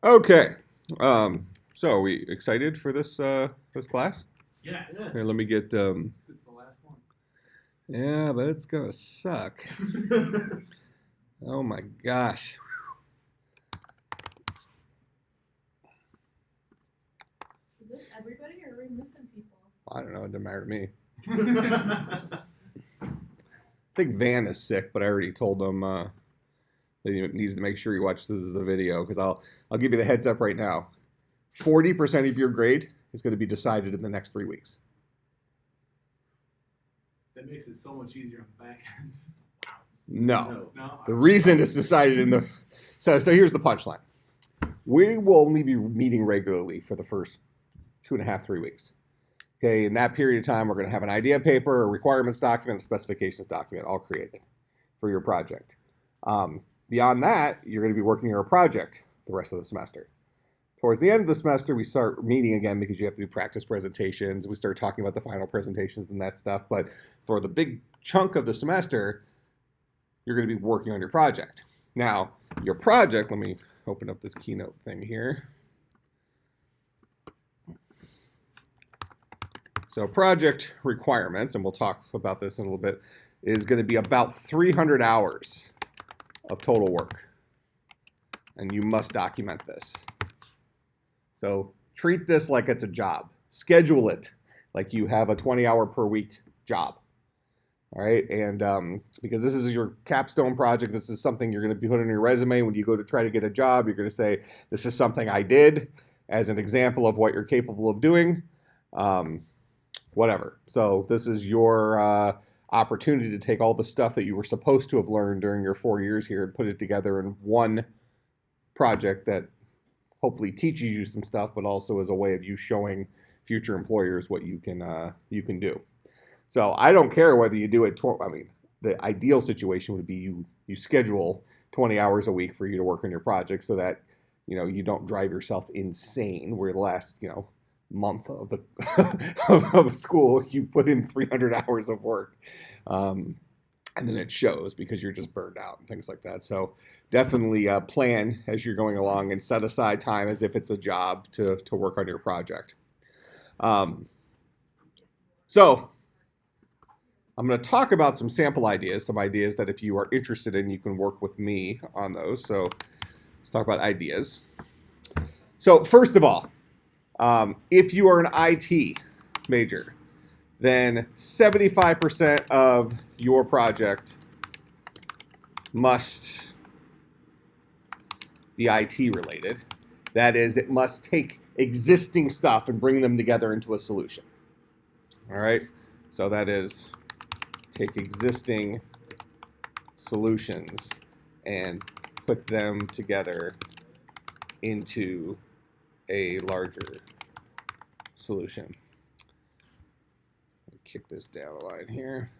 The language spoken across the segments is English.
Okay. So are we excited for this class? Yes. Here, let me get It's the last one. yeah, but it's gonna suck. Oh my gosh. Is this everybody or are we missing people? I don't know, it doesn't matter to me. I think Van is sick, but I already told him that he needs to make sure he watches this as a video because I'll give you the heads up right now. 40% of your grade is going to be decided in the next 3 weeks. That makes it so much easier on the back end. No. No. The reason it's decided in the so here's the punchline. We will only be meeting regularly for the first 2.5, 3 weeks. Okay, in that period of time, we're going to have an idea paper, a requirements document, a specifications document, all created for your project. Beyond that, you're going to be working on a project the rest of the semester. Towards the end of the semester, we start meeting again because you have to do practice presentations. We start talking about the final presentations and that stuff. But for the big chunk of the semester, you're going to be working on your project. Now, your project, let me open up this Keynote thing here. So project requirements, and we'll talk about this in a little bit, is going to be about 300 hours of total work. And you must document this. So treat this like it's a job. Schedule it like you have a 20-hour per week job. All right, and because this is your capstone project, this is something you're going to be putting on your resume when you go to try to get a job. You're going to say, this is something I did as an example of what you're capable of doing. Whatever. So this is your opportunity to take all the stuff that you were supposed to have learned during your 4 years here and put it together in one project that hopefully teaches you some stuff, but also as a way of you showing future employers what you can do. So I don't care whether you do it. I mean, the ideal situation would be you schedule 20 hours a week for you to work on your project, so that you don't drive yourself insane. Where the last month of the of school you put in 300 hours of work, and then it shows because you're just burned out and things like that. So definitely plan as you're going along and set aside time as if it's a job to work on your project. So I'm going to talk about some sample ideas, some ideas that if you are interested in, you can work with me on those. So let's talk about ideas. So first of all, if you are an IT major, then 75% of your project must be IT related. That is, it must take existing stuff and bring them together into a solution. All right, so that is take existing solutions and put them together into a larger solution. Kick this down a line here.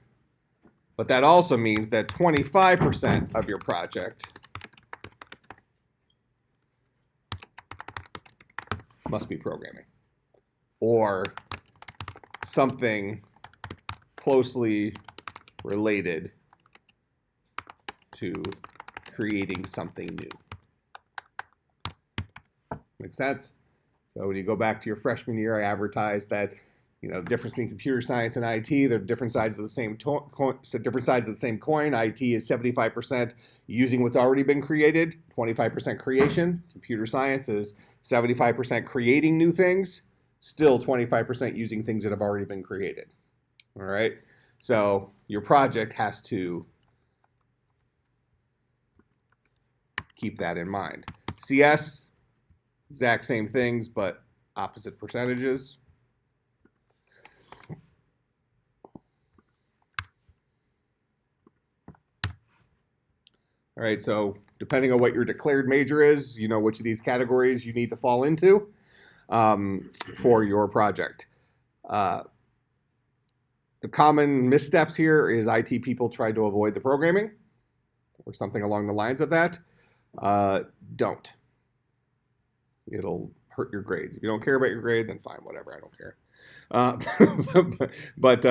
But that also means that 25% of your project must be programming or something closely related to creating something new. Make sense? So when you go back to your freshman year, I advertised that the difference between computer science and IT, they're different sides of the same coin. IT is 75% using what's already been created, 25% creation. Computer science is 75% creating new things, still 25% using things that have already been created. All right? So your project has to keep that in mind. CS, exact same things, but opposite percentages. All right, so depending on what your declared major is, which of these categories you need to fall into for your project. The common missteps here is IT people try to avoid the programming or something along the lines of that. Don't. It'll hurt your grades. If you don't care about your grade, then fine, whatever, I don't care. But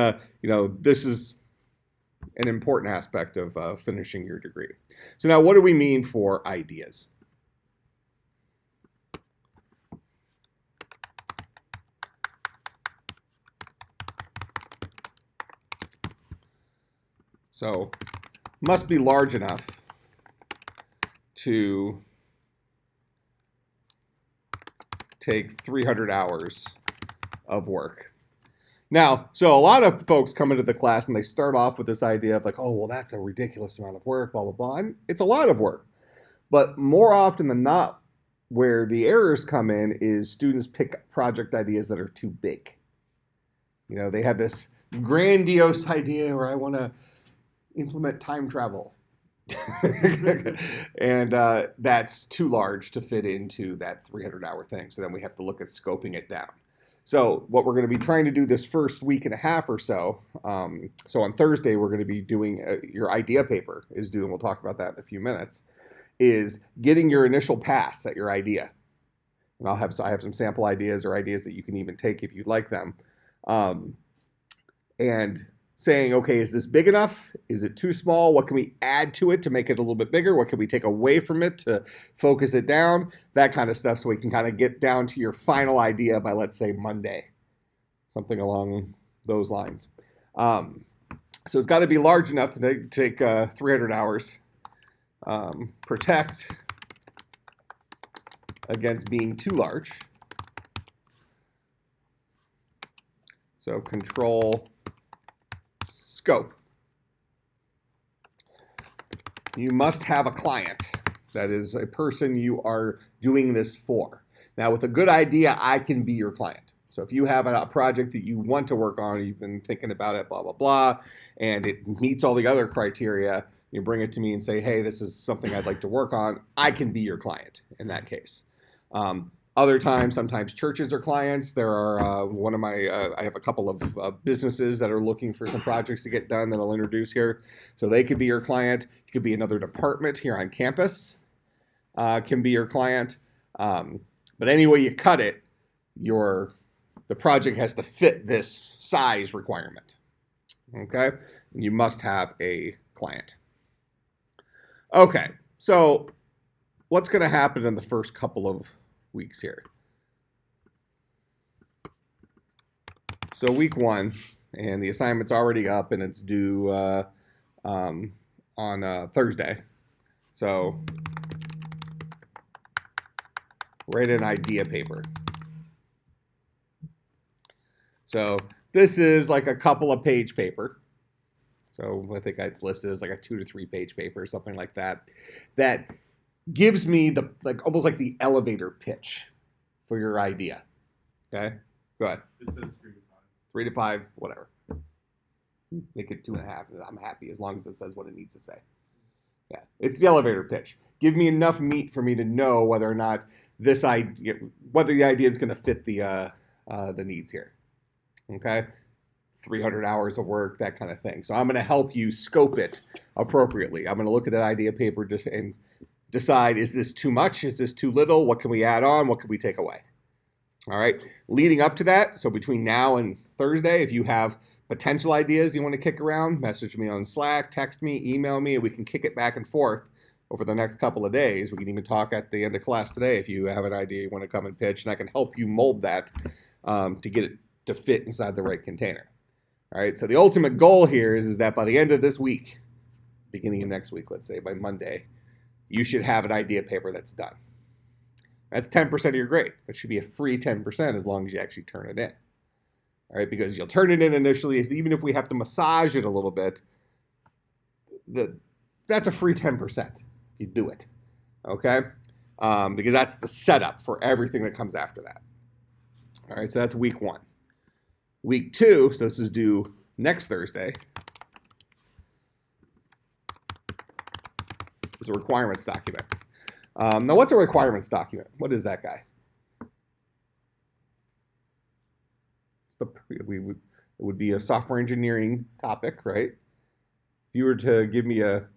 this is an important aspect of finishing your degree. So now what do we mean for ideas? So must be large enough to take 300 hours of work. Now, so a lot of folks come into the class and they start off with this idea of like, oh, well, that's a ridiculous amount of work, blah, blah, blah. And it's a lot of work. But more often than not, where the errors come in is students pick project ideas that are too big. You know, they have this grandiose idea where I want to implement time travel. And that's too large to fit into that 300-hour thing. So then we have to look at scoping it down. So what we're going to be trying to do this first week and a half or so, so on Thursday we're going to be doing your idea paper is due, and we'll talk about that in a few minutes, is getting your initial pass at your idea. And I have some sample ideas or ideas that you can even take if you'd like them. And saying, okay, is this big enough? Is it too small? What can we add to it to make it a little bit bigger? What can we take away from it to focus it down? That kind of stuff, so we can kind of get down to your final idea by, let's say, Monday. Something along those lines. So it's got to be large enough to take 300 hours. Protect against being too large. So control scope. You must have a client. That is a person you are doing this for. Now, with a good idea, I can be your client. So if you have a project that you want to work on, you've been thinking about it, blah, blah, blah, and it meets all the other criteria, you bring it to me and say, hey, this is something I'd like to work on, I can be your client in that case. Other times, sometimes churches are clients. There are I have a couple of businesses that are looking for some projects to get done that I'll introduce here. So they could be your client. It could be another department here on campus can be your client. But any way you cut it, the project has to fit this size requirement. Okay? And you must have a client. Okay, so what's going to happen in the first couple of weeks here? So week 1, and the assignment's already up, and it's due on Thursday. So write an idea paper. So this is like a couple of page paper. So I think it's listed as like a 2 to 3 page paper or something like that. That gives me the almost like the elevator pitch for your idea. Okay, go ahead. It says 3 to 5. 3 to 5, whatever. Make it 2.5. I'm happy as long as it says what it needs to say. Yeah, it's the elevator pitch. Give me enough meat for me to know whether or not this idea, whether the idea is going to fit the needs here. Okay, 300 hours of work, that kind of thing. So I'm going to help you scope it appropriately. I'm going to look at that idea paper and decide, is this too much? Is this too little? What can we add on? What can we take away? All right. Leading up to that, so between now and Thursday, if you have potential ideas you want to kick around, message me on Slack, text me, email me, and we can kick it back and forth over the next couple of days. We can even talk at the end of class today if you have an idea you want to come and pitch, and I can help you mold that to get it to fit inside the right container. All right. So the ultimate goal here is that by the end of this week, beginning of next week, let's say by Monday, you should have an idea paper that's done. That's 10% of your grade. That should be a free 10% as long as you actually turn it in. All right, because you'll turn it in initially, even if we have to massage it a little bit, that's a free 10% if you do it. Okay? Because that's the setup for everything that comes after that. All right, so that's week 1. Week 2, so this is due next Thursday, is a requirements document. Now, what's a requirements document? What is that guy? It would be a software engineering topic, right? If you were to give me a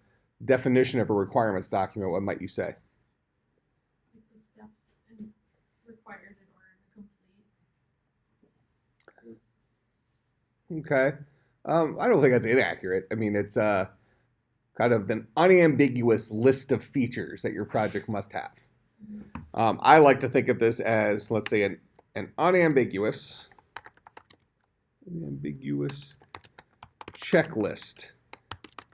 definition of a requirements document, what might you say? Like the steps required in order to complete. Okay. I don't think that's inaccurate. I mean, it's kind of an unambiguous list of features that your project must have. I like to think of this as, let's say, an unambiguous checklist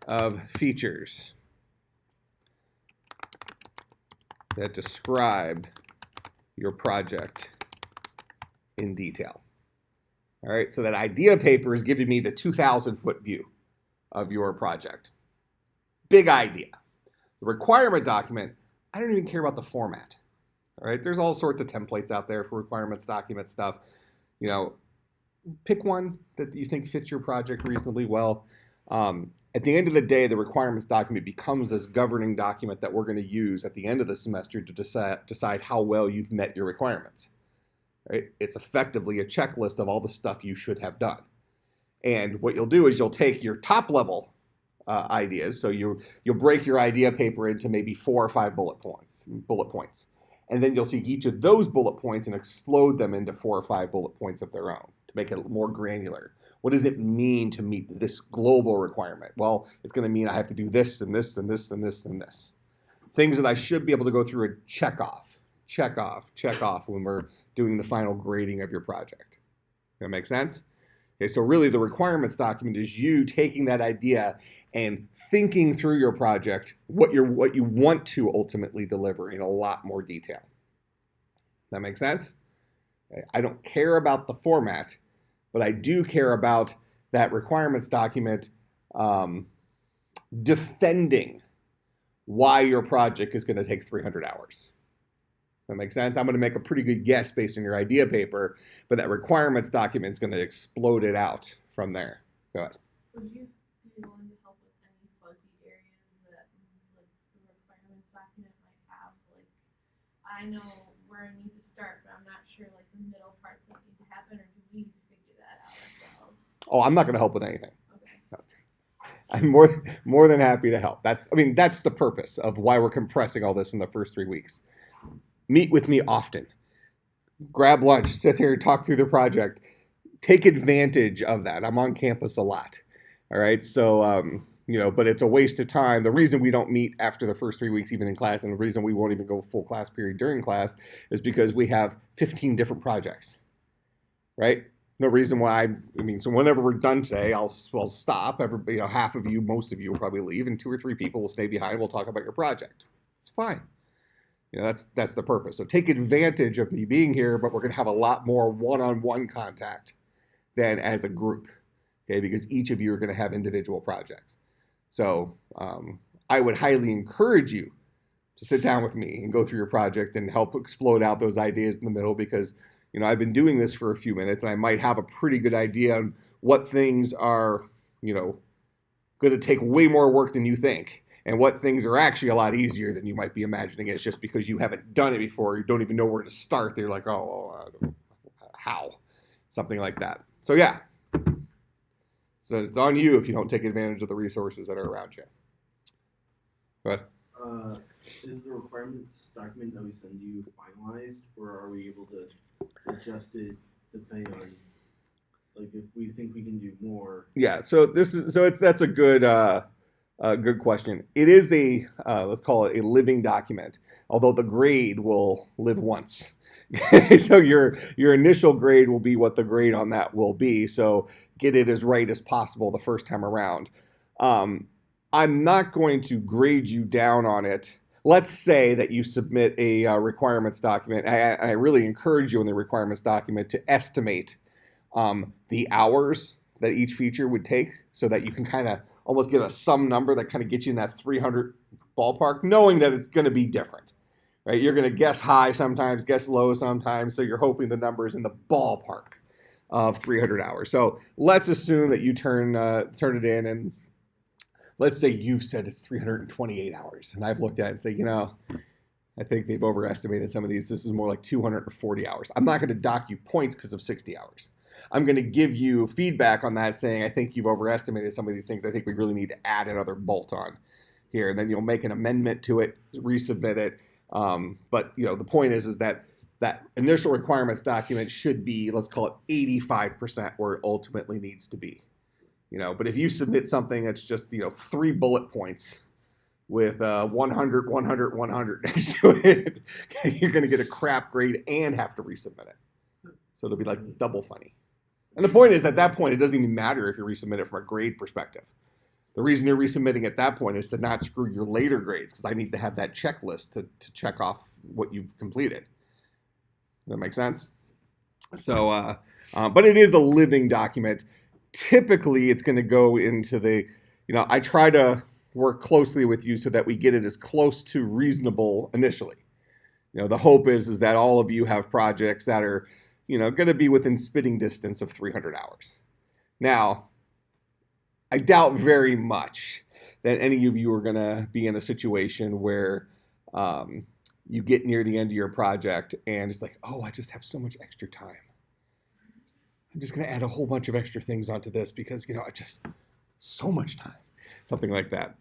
of features that describe your project in detail. All right, so that idea paper is giving me the 2,000-foot view of your project. Big idea. The requirement document, I don't even care about the format. All right, there's all sorts of templates out there for requirements document stuff. You know, pick one that you think fits your project reasonably well. At the end of the day, the requirements document becomes this governing document that we're going to use at the end of the semester to decide how well you've met your requirements. Right? It's effectively a checklist of all the stuff you should have done. And what you'll do is you'll take your top level ideas. So you'll break your idea paper into maybe 4 or 5 bullet points. And then you'll take each of those bullet points and explode them into 4 or 5 bullet points of their own to make it more granular. What does it mean to meet this global requirement? Well, it's going to mean I have to do this and this and this and this and this. Things that I should be able to go through and check off when we're doing the final grading of your project. That make sense? Okay, so really the requirements document is you taking that idea and thinking through your project, what you want to ultimately deliver in a lot more detail. That makes sense? Okay, I don't care about the format, but I do care about that requirements document defending why your project is going to take 300 hours. That makes sense? I'm going to make a pretty good guess based on your idea paper, but that requirements document is going to explode it out from there. Go ahead. Would you be willing to help with any fuzzy areas that like the requirements document might have? Like, I know where I need to start, but I'm not sure like the middle parts that need to happen, or do we need to figure that out ourselves? Oh, I'm not going to help with anything. Okay. No. I'm more than happy to help. That's the purpose of why we're compressing all this in the first 3 weeks. Meet with me often. Grab lunch, sit here, talk through the project. Take advantage of that. I'm on campus a lot. All right, so but it's a waste of time. The reason we don't meet after the first 3 weeks, even in class, and the reason we won't even go full class period during class, is because we have 15 different projects. Right? No reason why. So whenever we're done today, I'll stop. Everybody, half of you, most of you will probably leave, and 2 or 3 people will stay behind. We'll talk about your project. It's fine. That's the purpose. So take advantage of me being here, but we're going to have a lot more one-on-one contact than as a group, okay? Because each of you are going to have individual projects. So I would highly encourage you to sit down with me and go through your project and help explode out those ideas in the middle, because I've been doing this for a few minutes and I might have a pretty good idea on what things are going to take way more work than you think. And what things are actually a lot easier than you might be imagining. It's just because you haven't done it before, you don't even know where to start. They're like, how? Something like that. So yeah. So it's on you if you don't take advantage of the resources that are around you. Go ahead. Is the requirements document that we send you finalized, or are we able to adjust it depending on, like, if we think we can do more? Yeah. So that's a good question. It is let's call it a living document, although the grade will live once. So your initial grade will be what the grade on that will be. So get it as right as possible the first time around. I'm not going to grade you down on it. Let's say that you submit a requirements document. I really encourage you in the requirements document to estimate the hours that each feature would take, so that you can kind of almost get a sum number that kind of gets you in that 300 ballpark, knowing that it's going to be different, right? You're going to guess high sometimes, guess low sometimes, so you're hoping the number is in the ballpark of 300 hours. So let's assume that you turn it in, and let's say you've said it's 328 hours, and I've looked at it and say, I think they've overestimated some of these. This is more like 240 hours. I'm not going to dock you points because of 60 hours. I'm going to give you feedback on that, saying I think you've overestimated some of these things. I think we really need to add another bolt on here. And then you'll make an amendment to it, resubmit it. But the point is that initial requirements document should be, let's call it 85% where it ultimately needs to be. But if you submit something that's just 3 bullet points with 100, 100, 100 next to it, you're going to get a crap grade and have to resubmit it. So it'll be like double funny. And the point is, at that point, it doesn't even matter if you resubmit it from a grade perspective. The reason you're resubmitting at that point is to not screw your later grades, because I need to have that checklist to check off what you've completed. Does that make sense? So, but it is a living document. Typically, it's going to go into the, I try to work closely with you so that we get it as close to reasonable initially. The hope is that all of you have projects that are, going to be within spitting distance of 300 hours. Now, I doubt very much that any of you are going to be in a situation where you get near the end of your project and it's like, oh, I just have so much extra time. I'm just going to add a whole bunch of extra things onto this because, I just, so much time. Something like that.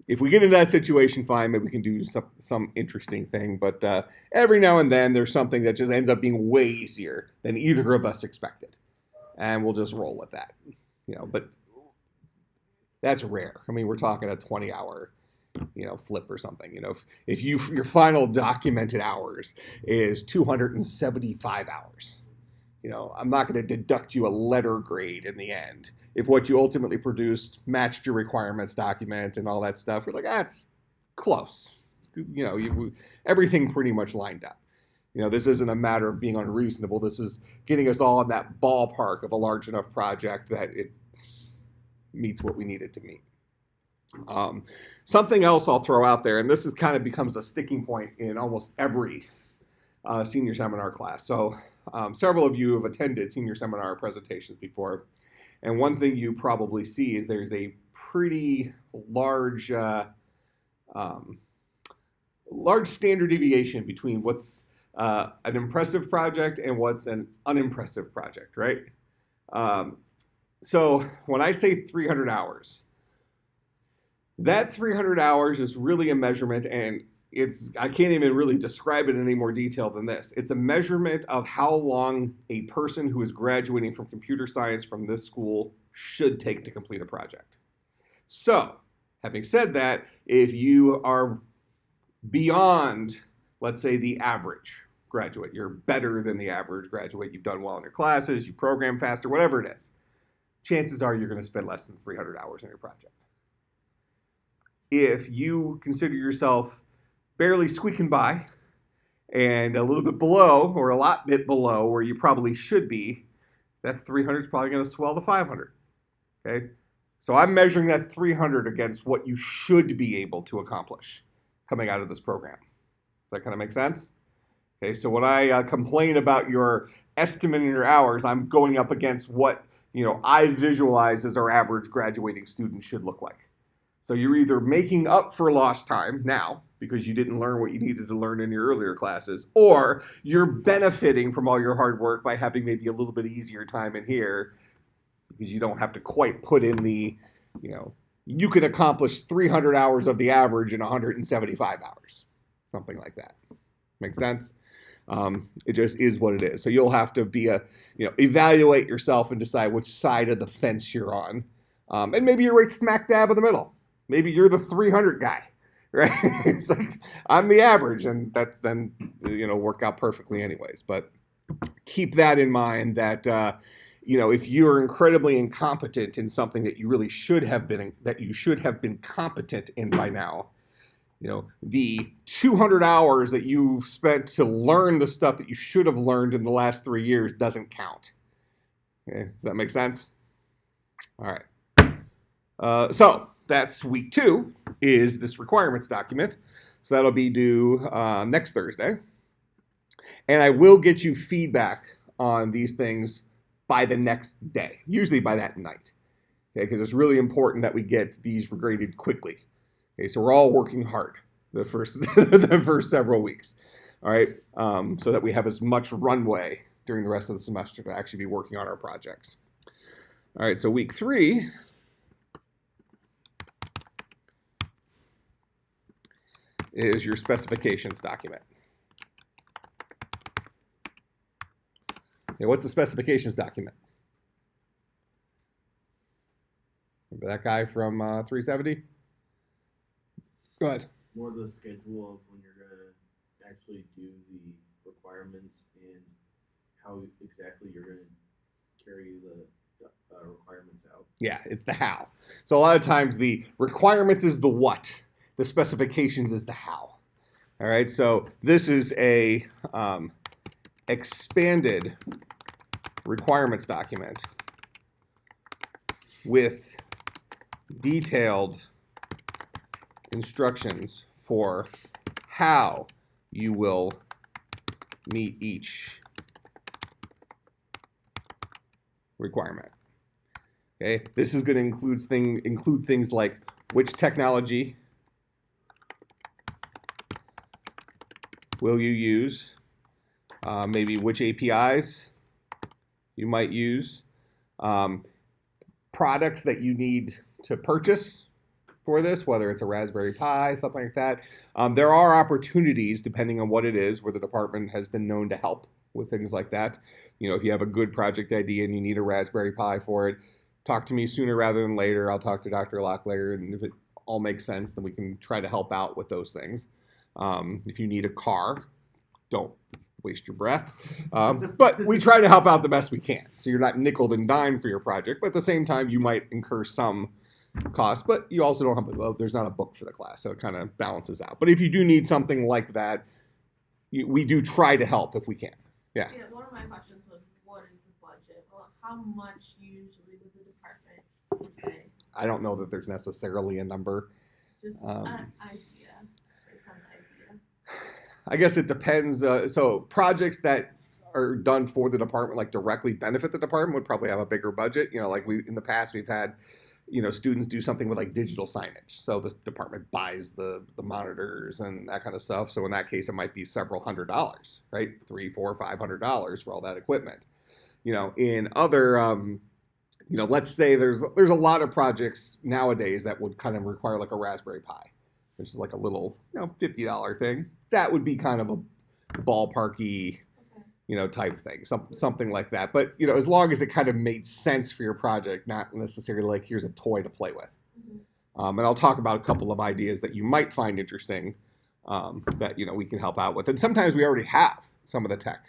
If we get into that situation, fine, maybe we can do some interesting thing. But every now and then, there's something that just ends up being way easier than either of us expected. And we'll just roll with that. But that's rare. I mean, we're talking a 20-hour, flip or something. If your final documented hours is 275 hours, I'm not going to deduct you a letter grade in the end. If what you ultimately produced matched your requirements document and all that stuff, we're like, it's close. Everything pretty much lined up. This isn't a matter of being unreasonable. This is getting us all in that ballpark of a large enough project that it meets what we need it to meet. Something else I'll throw out there, and this is kind of becomes a sticking point in almost every senior seminar class. So several of you have attended senior seminar presentations before, and one thing you probably see is there's a pretty large standard deviation between what's an impressive project and what's an unimpressive project, right? So when I say 300 hours, that 300 hours is really a measurement, and I can't even really describe it in any more detail than this. It's a measurement of how long a person who is graduating from computer science from this school should take to complete a project. So, having said that, if you are beyond, let's say, the average graduate, you're better than the average graduate, you've done well in your classes, you program faster, whatever it is, chances are you're going to spend less than 300 hours on your project. If you consider yourself barely squeaking by and a little bit below or a lot bit below where you probably should be, that 300 is probably going to swell to 500. Okay? So I'm measuring that 300 against what you should be able to accomplish coming out of this program. Does that kind of make sense? Okay, so when I complain about your estimate in your hours, I'm going up against what I visualize as our average graduating student should look like. So you're either making up for lost time now because you didn't learn what you needed to learn in your earlier classes, or you're benefiting from all your hard work by having maybe a little bit easier time in here because you don't have to quite put in the, you can accomplish 300 hours of the average in 175 hours, something like that. Make sense? It just is what it is. So you'll have to evaluate yourself and decide which side of the fence you're on. And maybe you're right smack dab in the middle. Maybe you're the 300 guy, right? It's like, I'm the average, and that's then, work out perfectly anyways. But keep that in mind that, if you're incredibly incompetent in something that you really should have been competent in by now, the 200 hours that you've spent to learn the stuff that you should have learned in the last 3 years doesn't count. Okay, does that make sense? All right. So that's week 2 is this requirements document. So that'll be due next Thursday. And I will get you feedback on these things by the next day, usually by that night. Okay, because it's really important that we get these graded quickly. Okay, so we're all working hard the first several weeks, all right, so that we have as much runway during the rest of the semester to actually be working on our projects. All right, so week 3 is your specifications document. Okay, what's the specifications document? Remember that guy from 370? Go ahead. More the schedule of when you're gonna actually do the requirements and how exactly you're gonna carry the requirements out. Yeah, it's the how. So a lot of times the requirements is the what, the specifications is the how. All right, so this is a expanded requirements document with detailed instructions for how you will meet each requirement. Okay, this is going to include things like which technology will you use, maybe which APIs you might use, products that you need to purchase for this, whether it's a Raspberry Pi, something like that. There are opportunities, depending on what it is, where the department has been known to help with things like that. You know, if you have a good project idea and you need a Raspberry Pi for it, talk to me sooner rather than later. I'll talk to Dr. Locklear, and if it all makes sense, then we can try to help out with those things. If you need a car, don't waste your breath. But we try to help out the best we can. So you're not nickel and dime for your project, but at the same time, you might incur some cost, but you also don't have, well, there's not a book for the class, so it kind of balances out. But if you do need something like that, we do try to help if we can. Yeah. Yeah, one of my questions was, what is the budget? Well, how much usually would the department say? I don't know that there's necessarily a number. Just an idea, based on the idea. I guess it depends. So projects that are done for the department, like directly benefit the department, would probably have a bigger budget. You know, like in the past we've had, you know, students do something with like digital signage. So the department buys the monitors and that kind of stuff. So in that case, it might be several $100s, right? $300, $400, $500 for all that equipment. You know, in other, you know, let's say there's a lot of projects nowadays that would kind of require like a Raspberry Pi, which is like a little, you know, $50 thing. That would be kind of a ballparky, you know, type thing, something like that. But, you know, as long as it kind of made sense for your project, not necessarily like here's a toy to play with. And I'll talk about a couple of ideas that you might find interesting that, you know, we can help out with. And sometimes we already have some of the tech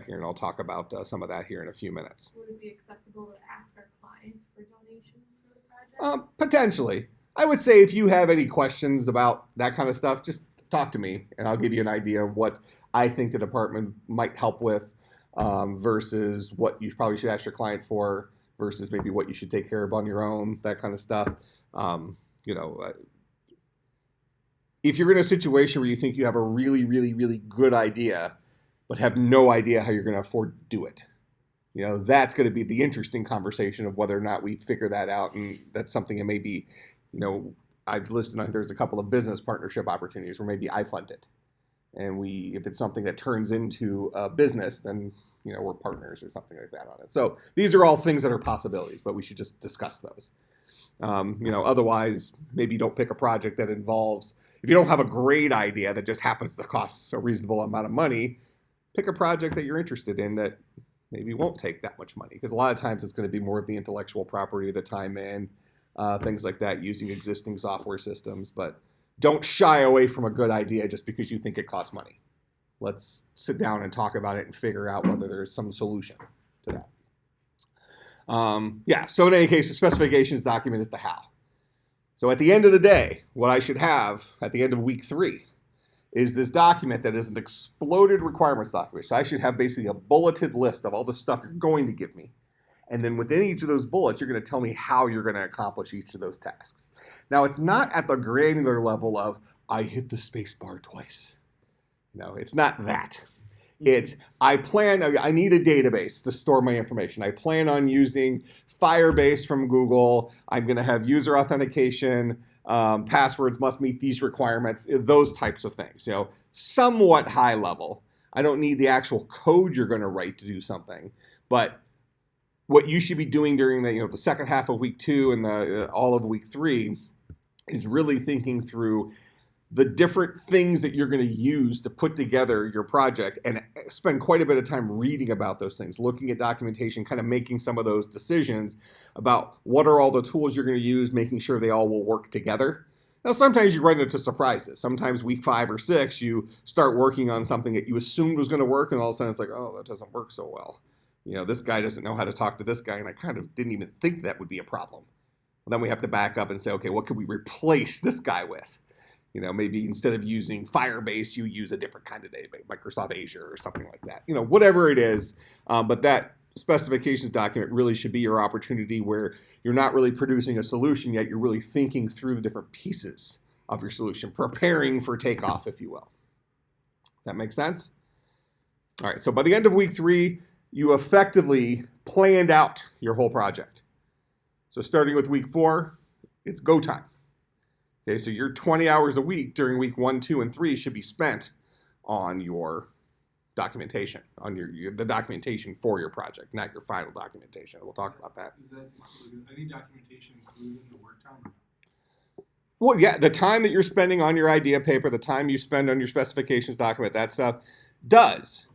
here, and I'll talk about some of that here in a few minutes. Would it be acceptable to ask our clients for donations for the project? Potentially. I would say if you have any questions about that kind of stuff, just talk to me, and I'll give you an idea of what I think the department might help with versus what you probably should ask your client for versus maybe what you should take care of on your own, that kind of stuff. You know, if you're in a situation where you think you have a really, really, really good idea, but have no idea how you're going to afford to do it, you know, that's going to be the interesting conversation of whether or not we figure that out. And that's something that maybe, you know, I've listed, there's a couple of business partnership opportunities where maybe I fund it. And if it's something that turns into a business, then, you know, we're partners or something like that on it. So these are all things that are possibilities, but we should just discuss those. You know, otherwise, maybe don't pick a project that involves, if you don't have a great idea that just happens to cost a reasonable amount of money, pick a project that you're interested in that maybe won't take that much money. Because a lot of times it's going to be more of the intellectual property, the time in, things like that, using existing software systems. But don't shy away from a good idea just because you think it costs money. Let's sit down and talk about it and figure out whether there's some solution to that. Yeah, so in any case, the specifications document is the how. So at the end of the day, what I should have at the end of week 3 is this document that is an exploded requirements document. So I should have basically a bulleted list of all the stuff you're going to give me. And then within each of those bullets, you're going to tell me how you're going to accomplish each of those tasks. Now, it's not at the granular level of, I hit the space bar twice. No, it's not that. It's, I need a database to store my information. I plan on using Firebase from Google. I'm going to have user authentication. Passwords must meet these requirements, those types of things. You know, somewhat high level. I don't need the actual code you're going to write to do something, but what you should be doing during the second half of week 2 and all of week 3 is really thinking through the different things that you're going to use to put together your project, and spend quite a bit of time reading about those things, looking at documentation, kind of making some of those decisions about what are all the tools you're going to use, making sure they all will work together. Now, sometimes you run into surprises. Sometimes week 5 or 6, you start working on something that you assumed was going to work, and all of a sudden it's like, oh, that doesn't work so well. This guy doesn't know how to talk to this guy, and I kind of didn't even think that would be a problem. Well, then we have to back up and say, okay, what can we replace this guy with? Maybe instead of using Firebase, you use a different kind of database, Microsoft Azure or something like that. Whatever it is, but that specifications document really should be your opportunity where you're not really producing a solution yet, you're really thinking through the different pieces of your solution, preparing for takeoff, if you will. That makes sense? All right, so by the end of week 3, you effectively planned out your whole project. So starting with week 4, it's go time. Okay, so your 20 hours a week during week 1, 2, and 3 should be spent on your documentation, on the documentation for your project, not your final documentation. We'll talk about that. Is any documentation included in the work time? Well, yeah, the time that you're spending on your idea paper, the time you spend on your specifications document, that stuff does.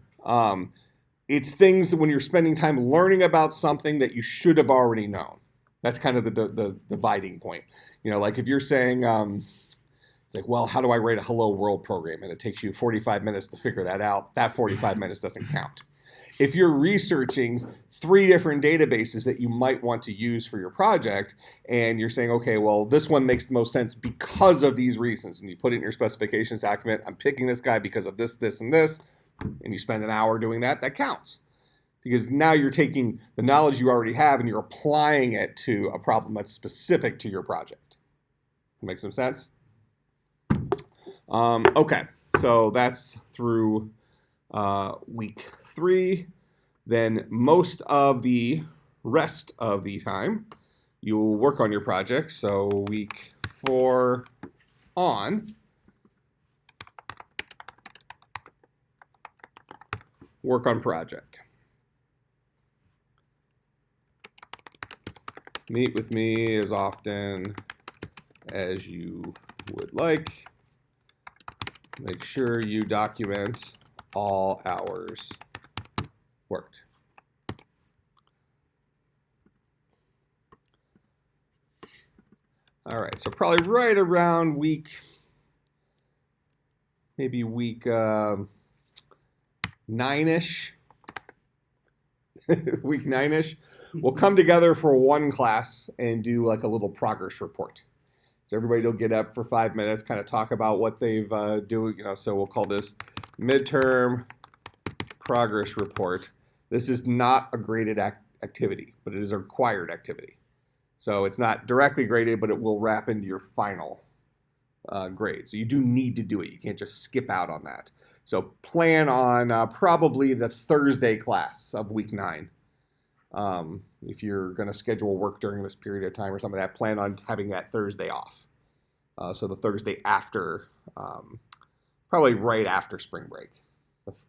It's things that when you're spending time learning about something that you should have already known. That's kind of the dividing point. Like if you're saying, it's like, well, how do I write a hello world program? And it takes you 45 minutes to figure that out. That 45 minutes doesn't count. If you're researching 3 different databases that you might want to use for your project, and you're saying, okay, well, this one makes the most sense because of these reasons, and you put it in your specifications document, I'm picking this guy because of this, this, and this, and you spend an hour doing that, that counts. Because now you're taking the knowledge you already have and you're applying it to a problem that's specific to your project. Make some sense? Okay, so that's through week 3. Then most of the rest of the time, you'll work on your project. So week 4 on, work on project. Meet with me as often as you would like. Make sure you document all hours worked. All right, so probably right around maybe week 9-ish, week 9-ish, we'll come together for one class and do like a little progress report. So everybody will get up for 5 minutes, kind of talk about what they've doing. So we'll call this midterm progress report. This is not a graded activity, but it is a required activity. So it's not directly graded, but it will wrap into your final grade. So you do need to do it. You can't just skip out on that. So plan on probably the Thursday class of week 9. If you're going to schedule work during this period of time or something like that, plan on having that Thursday off. So the Thursday after, probably right after spring break,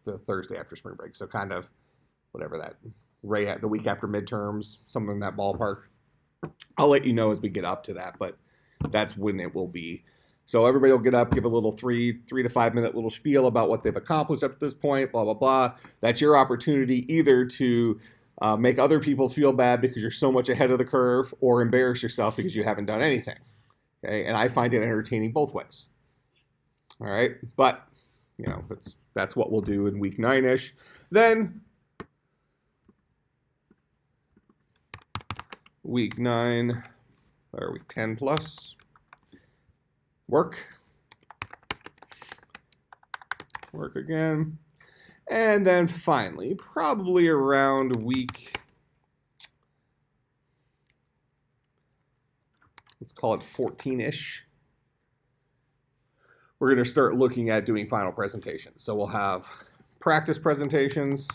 the Thursday after spring break. So kind of whatever that, right at the week after midterms, something in that ballpark. I'll let you know as we get up to that, but that's when it will be. So everybody will get up, give a little 3 to 5 minute little spiel about what they've accomplished up to this point, blah, blah, blah. That's your opportunity either to make other people feel bad because you're so much ahead of the curve, or embarrass yourself because you haven't done anything. Okay, and I find it entertaining both ways. All right, but that's what we'll do in week 9-ish. Then week 9 or week 10 plus work again. And then finally, probably around week, let's call it 14-ish, we're going to start looking at doing final presentations. So we'll have practice presentations,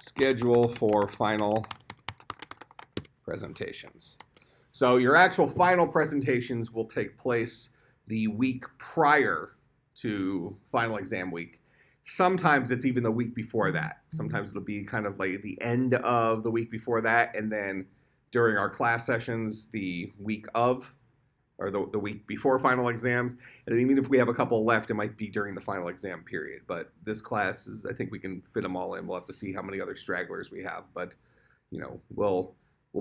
schedule for final presentations. So your actual final presentations will take place the week prior to final exam week. Sometimes it's even the week before that. Sometimes it'll be kind of like the end of the week before that, and then during our class sessions, the week of, or the week before final exams. And even if we have a couple left, it might be during the final exam period. But this class is, I think we can fit them all in. We'll have to see how many other stragglers we have. But, we'll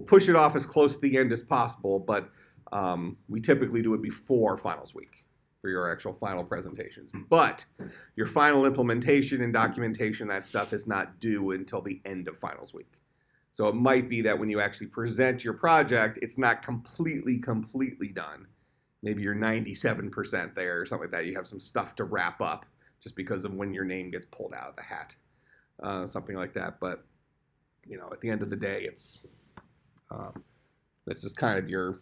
push it off as close to the end as possible. But we typically do it before finals week. for your actual final presentations. But your final implementation and documentation, that stuff is not due until the end of finals week. So it might be that when you actually present your project, it's not completely done. Maybe you're 97% there or something like that. You have some stuff to wrap up just because of when your name gets pulled out of the hat, something like that. But, you know, at the end of the day, it's just kind of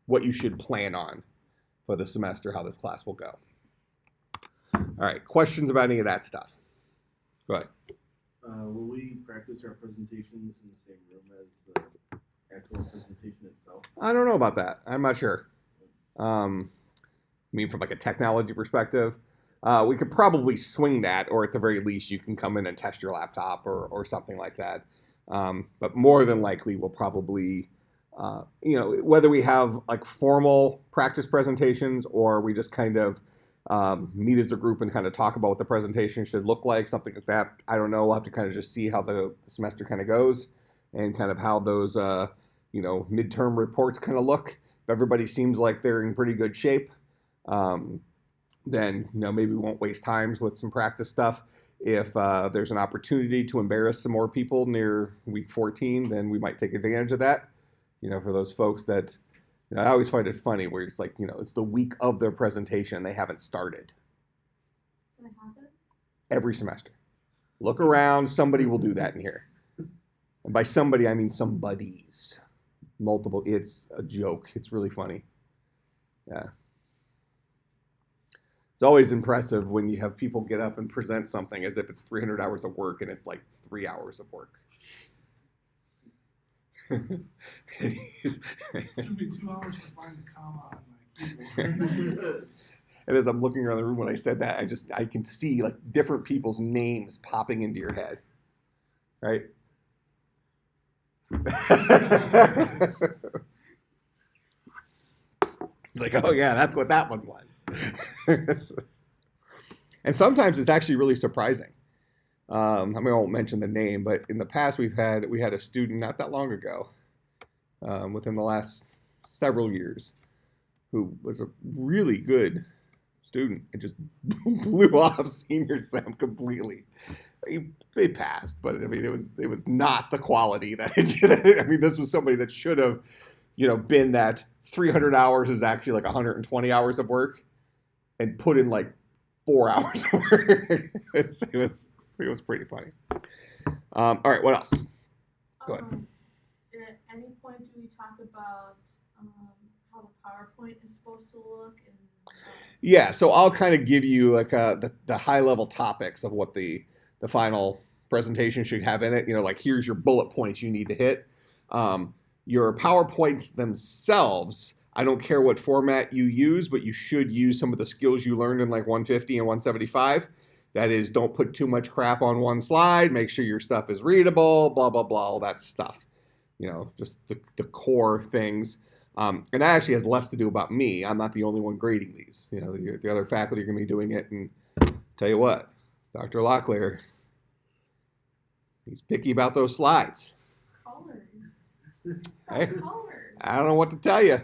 what you should plan on for the semester, how this class will go. All right, questions about any of that stuff? Go ahead. Will we practice our presentations in the same room as the actual presentation itself? I don't know about that. I'm not sure. I mean, from like a technology perspective, we could probably swing that, or at the very least, you can come in and test your laptop or something like that. But more than likely, we'll probably, you know, whether we have like formal practice presentations or we just kind of meet as a group and kind of talk about what the presentation should look like, something like that. I don't know. We'll have to kind of just see how the semester kind of goes and kind of how those, you know, midterm reports kind of look. If everybody seems like they're in pretty good shape, then, you know, maybe we won't waste time with some practice stuff. If there's an opportunity to embarrass some more people near week 14, then we might take advantage of that. You know, for those folks that, you know, I always find it funny where it's like, you know, it's the week of their presentation, they haven't started. Does that happen? Every semester. Look around, somebody will do that in here. And by somebody, I mean somebody's. Multiple, it's a joke. It's really funny. Yeah. It's always impressive when you have people get up and present something as if it's 300 hours of work and it's like 3 hours of work. It took me 2 hours to find the comma on my keyboard. And as I'm looking around the room when I said that, I can see like different people's names popping into your head, right? It's like, oh yeah, that's what that one was. And sometimes it's actually really surprising. I mean, I won't mention the name, but in the past we had a student not that long ago, within the last several years, who was a really good student and just blew off senior sem completely. They passed, but I mean, it was not the quality that I mean, this was somebody that should have, you know, been that 300 hours is actually like 120 hours of work, and put in like 4 hours of work. It was pretty funny. All right, what else? Go ahead. At any point, do we talk about how the PowerPoint is supposed to look? And Yeah, so I'll kind of give you like the high level topics of what the final presentation should have in it. You know, like here's your bullet points you need to hit. Your PowerPoints themselves, I don't care what format you use, but you should use some of the skills you learned in like 150 and 175. That is, don't put too much crap on one slide. Make sure your stuff is readable, blah, blah, blah, all that stuff. You know, just the core things. And that actually has less to do about me. I'm not the only one grading these. You know, the other faculty are going to be doing it. And tell you what, Dr. Locklear, he's picky about those slides. colors. Hey, Colors. I don't know what to tell you.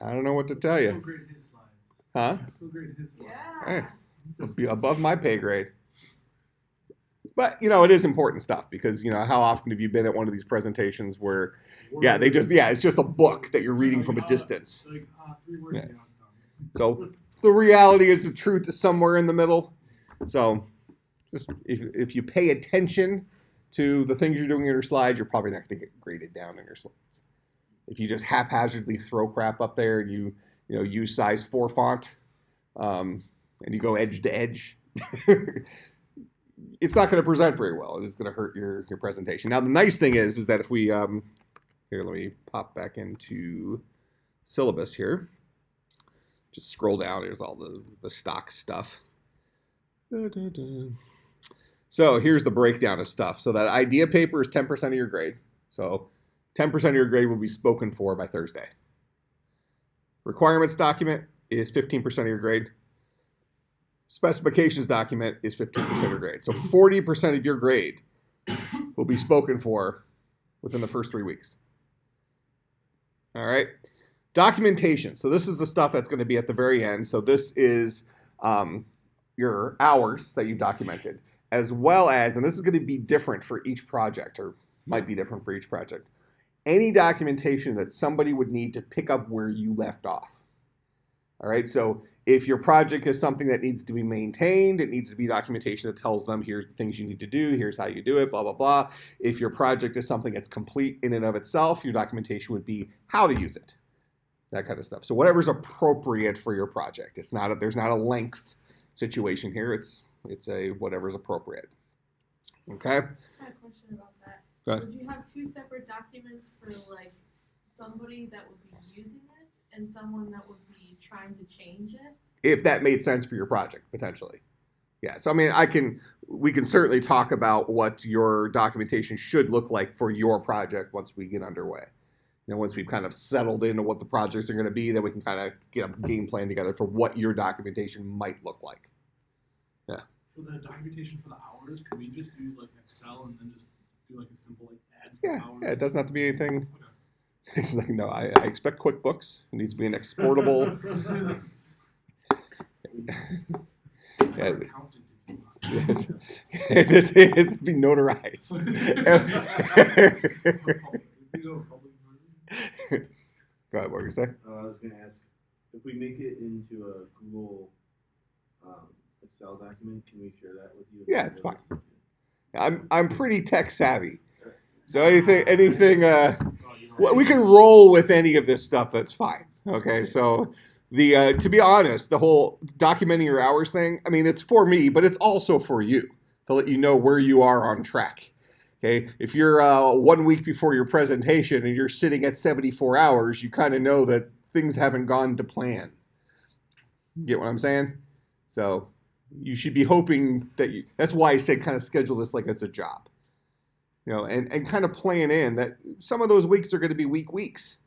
I don't know what to tell Who you. graded his slides? Huh? Who graded his slides? Yeah. Hey, it'll be above my pay grade. But, you know, it is important stuff because, you know, how often have you been at one of these presentations where, yeah, it's just a book that you're reading from a distance. Like 3 words. Yeah. Yeah. So the reality is the truth is somewhere in the middle. So just if you pay attention to the things you're doing in your slides, you're probably not going to get graded down in your slides. If you just haphazardly throw crap up there and you use size 4 font and you go edge to edge, it's not going to present very well. It's going to hurt your presentation. Now the nice thing is that if we here, let me pop back into syllabus here. Just scroll down. There's all the stock stuff. So here's the breakdown of stuff. So that idea paper is 10% of your grade. So 10% of your grade will be spoken for by Thursday. Requirements document is 15% of your grade. Specifications document is 15% of your grade. So 40% of your grade will be spoken for within the first 3 weeks. All right. Documentation. So this is the stuff that's going to be at the very end. So this is your hours that you've documented, as well as, and this is going to be different for each project, or might be different for each project, any documentation that somebody would need to pick up where you left off. All right, so if your project is something that needs to be maintained, it needs to be documentation that tells them here's the things you need to do, here's how you do it, blah, blah, blah. If your project is something that's complete in and of itself, your documentation would be how to use it, that kind of stuff. So whatever's appropriate for your project. It's not there's not a length situation here. It's a whatever's appropriate. Okay? I have a question about that. Go ahead. Would you have two separate documents for like somebody that would be using it and someone that would be trying to change it? If that made sense for your project, potentially. Yeah, so I mean, we can certainly talk about what your documentation should look like for your project once we get underway. You know, once we've kind of settled into what the projects are going to be, then we can kind of get a game plan together for what your documentation might look like. Yeah. For the documentation for the hours, can we just use like Excel and then just do like a simple like add Yeah, hours? yeah, it doesn't have to be anything. Okay. It's like, no, I expect QuickBooks. It needs to be an exportable. Yeah. Accountant, if you want. Yes. This is be notarized. We go public version. Go ahead, what were you saying? I was gonna ask, if we make it into a Google Excel document, can we share that with you? Yeah, it's fine. I'm pretty tech savvy, so anything we can roll with any of this stuff. That's fine. Okay, so the to be honest, the whole documenting your hours thing, I mean, it's for me, but it's also for you to let you know where you are on track. Okay, if you're 1 week before your presentation and you're sitting at 74 hours, you kind of know that things haven't gone to plan. Get what I'm saying? So you should be hoping that you, that's why I say kind of schedule this like it's a job. You know, and kind of plan in that some of those weeks are going to be weak weeks.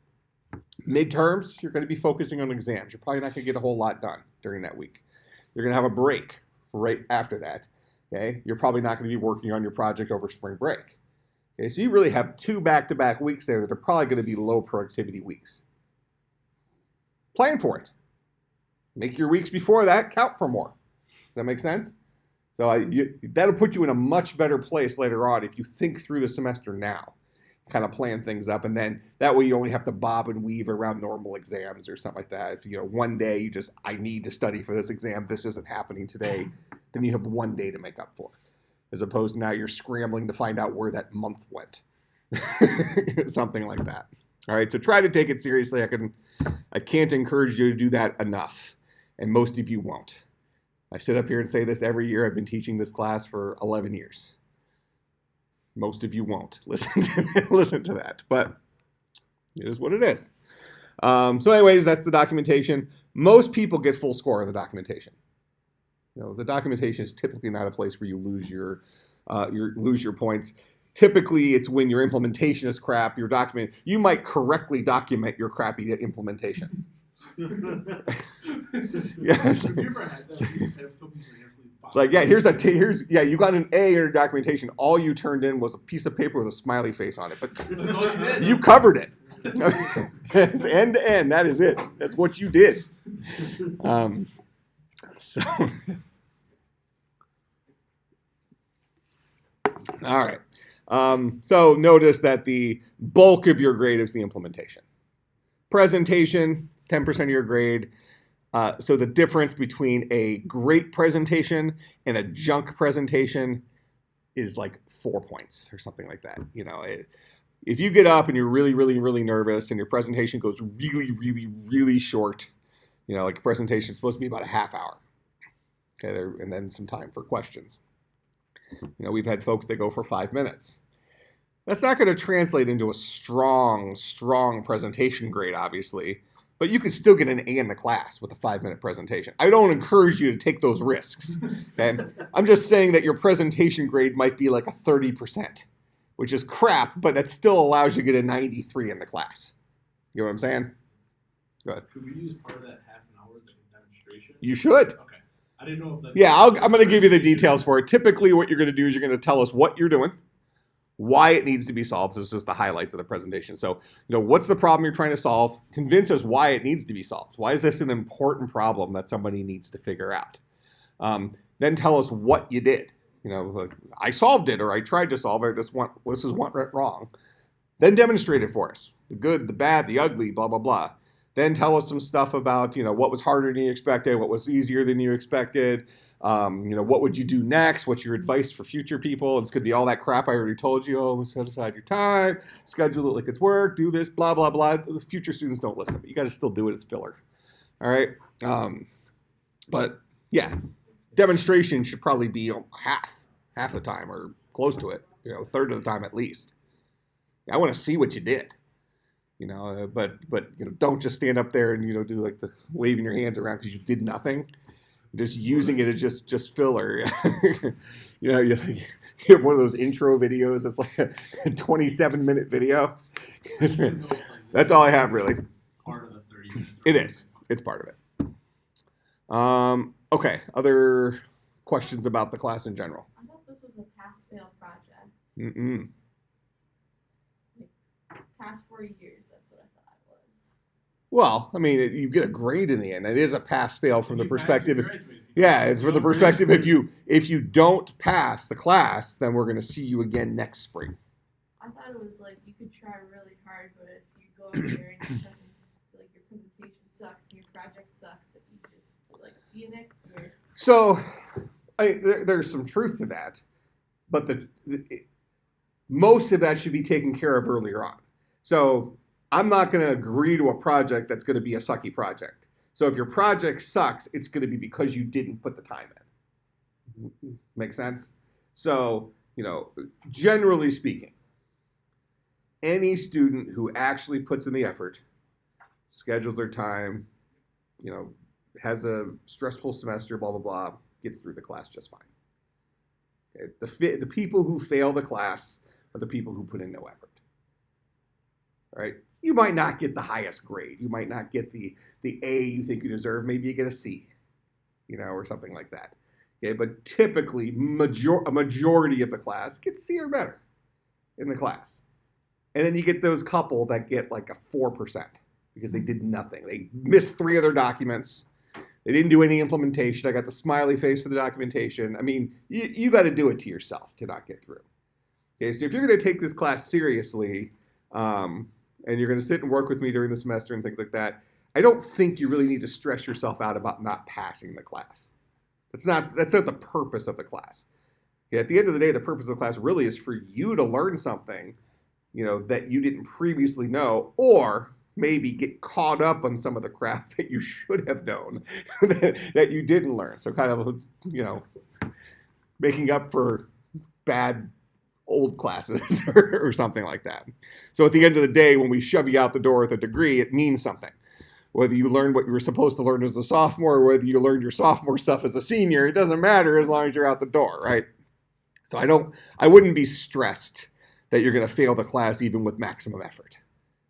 Midterms, you're going to be focusing on exams. You're probably not going to get a whole lot done during that week. You're going to have a break right after that. Okay, you're probably not going to be working on your project over spring break. Okay, so you really have 2 back-to-back weeks there that are probably going to be low productivity weeks. Plan for it. Make your weeks before that count for more. Does that make sense? So that'll put you in a much better place later on if you think through the semester now. Kind of plan things up, and then that way you only have to bob and weave around normal exams or something like that. If one day you just, I need to study for this exam, this isn't happening today, then you have 1 day to make up for it. As opposed to now you're scrambling to find out where that month went. Something like that. All right, so try to take it seriously. I can't encourage you to do that enough, and most of you won't. I sit up here and say this every year. I've been teaching this class for 11 years. Most of you won't listen to that, but it is what it is. So anyways, that's the documentation. Most people get full score on the documentation. The documentation is typically not a place where you lose your points. Typically, it's when your implementation is crap. Your document, you might correctly document your crappy implementation. Yeah, Have you ever had that? You just have something like absolutely it's like, yeah, you got an A in your documentation. All you turned in was a piece of paper with a smiley face on it, but That's all you did. you covered it. It's end to end. That is it. That's what you did. So, all right. So notice that the bulk of your grade is the implementation. Presentation is 10% of your grade. So the difference between a great presentation and a junk presentation is like 4 points or something like that. If you get up and you're really, really, really nervous and your presentation goes really, really, really short, like a presentation is supposed to be about a half hour. Okay, and then some time for questions. We've had folks that go for 5 minutes. That's not going to translate into a strong presentation grade, obviously. But you can still get an A in the class with a 5-minute presentation. I don't encourage you to take those risks. Okay? I'm just saying that your presentation grade might be like a 30%, which is crap, but that still allows you to get a 93 in the class. You know what I'm saying? Go ahead. Could we use part of that half an hour as like a demonstration? You should. Okay. I didn't know if that. Yeah, I'm going to give you the details for it. Typically, what you're going to do is you're going to tell us what you're doing, why it needs to be solved. This is just the highlights of the presentation. So, what's the problem you're trying to solve? Convince us why it needs to be solved. Why is this an important problem that somebody needs to figure out? Then tell us what you did. Like, I solved it, or I tried to solve it. This is what went wrong. Then demonstrate it for us. The good, the bad, the ugly, blah, blah, blah. Then tell us some stuff about, what was harder than you expected, what was easier than you expected. What would you do next? What's your advice for future people? It's going to be all that crap I already told you. Oh, set aside your time, schedule it like it's work, do this, blah, blah, blah. The future students don't listen, but you got to still do it as filler. All right. But yeah, demonstration should probably be half the time or close to it, a third of the time at least. I want to see what you did. But don't just stand up there and do like the waving your hands around because you did nothing. Just using it as just filler. you have one of those intro videos that's like a 27-minute video. That's all I have really. Part of the 30 minutes. It is. It's part of it. Okay. Other questions about the class in general? I thought this was a pass-fail project. Mm-mm. Past 4 years, that's what I thought it was. Well, I mean, you get a grade in the end. It is a pass-fail from the If you pass, perspective. you graduate. Yeah, it's from the perspective. If you don't pass the class, then we're going to see you again next spring. I thought it was like you could try really hard, but if you go in there and your presentation sucks and your project sucks, that you just like see you next year. So, there's some truth to that, but most of that should be taken care of earlier on. So I'm not going to agree to a project that's going to be a sucky project. So if your project sucks, it's going to be because you didn't put the time in. Make sense? So, generally speaking, any student who actually puts in the effort, schedules their time, has a stressful semester, blah, blah, blah, gets through the class just fine. Okay? The people who fail the class are the people who put in no effort. All right? You might not get the highest grade. You might not get the A you think you deserve. Maybe you get a C, or something like that. Okay, but typically, a majority of the class gets C or better in the class. And then you get those couple that get like a 4% because they did nothing. They missed 3 other documents. They didn't do any implementation. I got the smiley face for the documentation. I mean, you got to do it to yourself to not get through. Okay, so if you're going to take this class seriously, and you're going to sit and work with me during the semester and things like that, I don't think you really need to stress yourself out about not passing the class. That's not the purpose of the class. Okay, at the end of the day, the purpose of the class really is for you to learn something, that you didn't previously know, or maybe get caught up on some of the crap that you should have known that you didn't learn. So kind of, making up for bad old classes or something like that. So at the end of the day, when we shove you out the door with a degree, it means something. Whether you learned what you were supposed to learn as a sophomore, or whether you learned your sophomore stuff as a senior, it doesn't matter as long as you're out the door, right? So I wouldn't be stressed that you're going to fail the class even with maximum effort.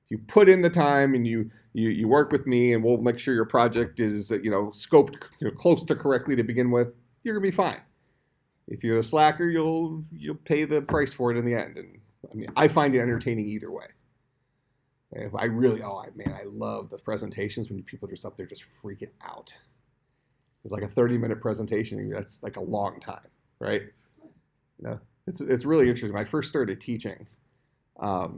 If you put in the time and you work with me, and we'll make sure your project is scoped close to correctly to begin with, you're going to be fine. If you're a slacker, you'll pay the price for it in the end. And I mean, I find it entertaining either way. I love the presentations when people are just up there just freaking out. It's like a 30-minute presentation. That's like a long time, right? It's really interesting. When I first started teaching, it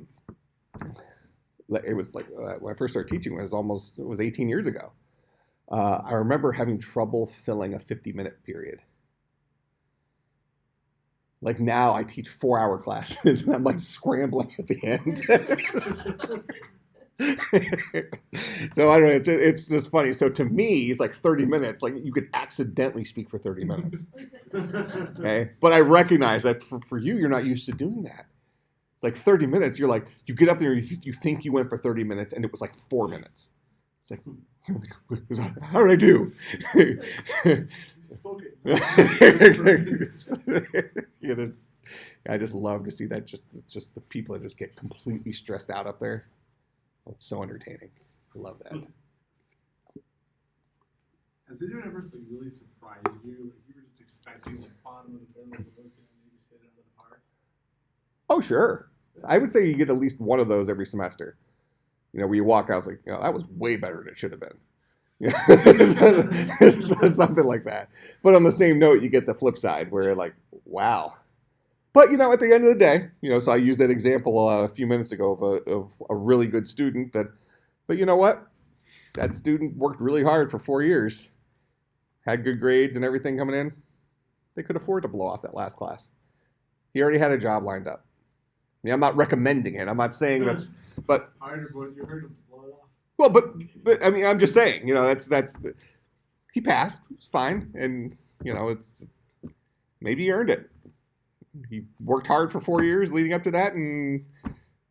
was like when I first started teaching, it was 18 years ago. I remember having trouble filling a 50-minute period. Like now I teach 4-hour classes and I'm like scrambling at the end. So I don't know, it's just funny. So to me, it's like 30 minutes, like you could accidentally speak for 30 minutes. Okay. But I recognize that for you, you're not used to doing that. It's like 30 minutes, you're like, you get up there, you think you went for 30 minutes and it was like 4 minutes. It's like, how did I do? I just love to see that, just the people that just get completely stressed out up there. It's so entertaining. I love that. Has anyone ever really surprised you? Like you were just expecting bottom of the barrel to look and you just hit it out of the park? Oh, sure. I would say you get at least one of those every semester. Where you walk out, I was like, that was way better than it should have been. So something like that. But on the same note, you get the flip side where you're like, wow. But at the end of the day, so I used that example a few minutes ago of a really good student but you know what? That student worked really hard for 4 years, had good grades and everything coming in. They could afford to blow off that last class. He already had a job lined up. I'm not recommending it. I'm not saying that's, but Harder, but you heard him blow it off. well, but I mean, I'm just saying, that's he passed. It's fine, and it's maybe he earned it. He worked hard for 4 years leading up to that, and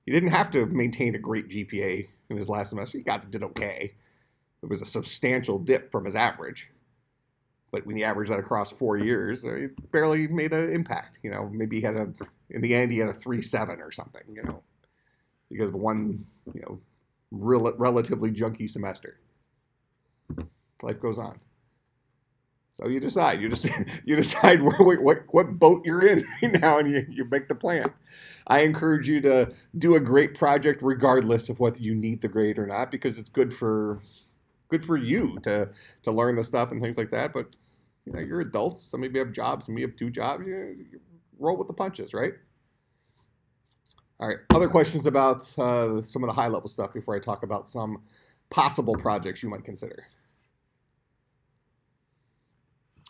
he didn't have to maintain a great GPA in his last semester. He did okay. It was a substantial dip from his average, but when you average that across 4 years, he barely made an impact. Maybe he had in the end he had a 3.7 or something. Because of one relatively junky semester. Life goes on. So you decide. You decide what boat you're in right now, and you make the plan. I encourage you to do a great project regardless of whether you need the grade or not, because it's good for you to learn the stuff and things like that. But you're adults. Some of you have jobs. Some of you have 2 jobs. You roll with the punches, right? All right. Other questions about some of the high-level stuff before I talk about some possible projects you might consider.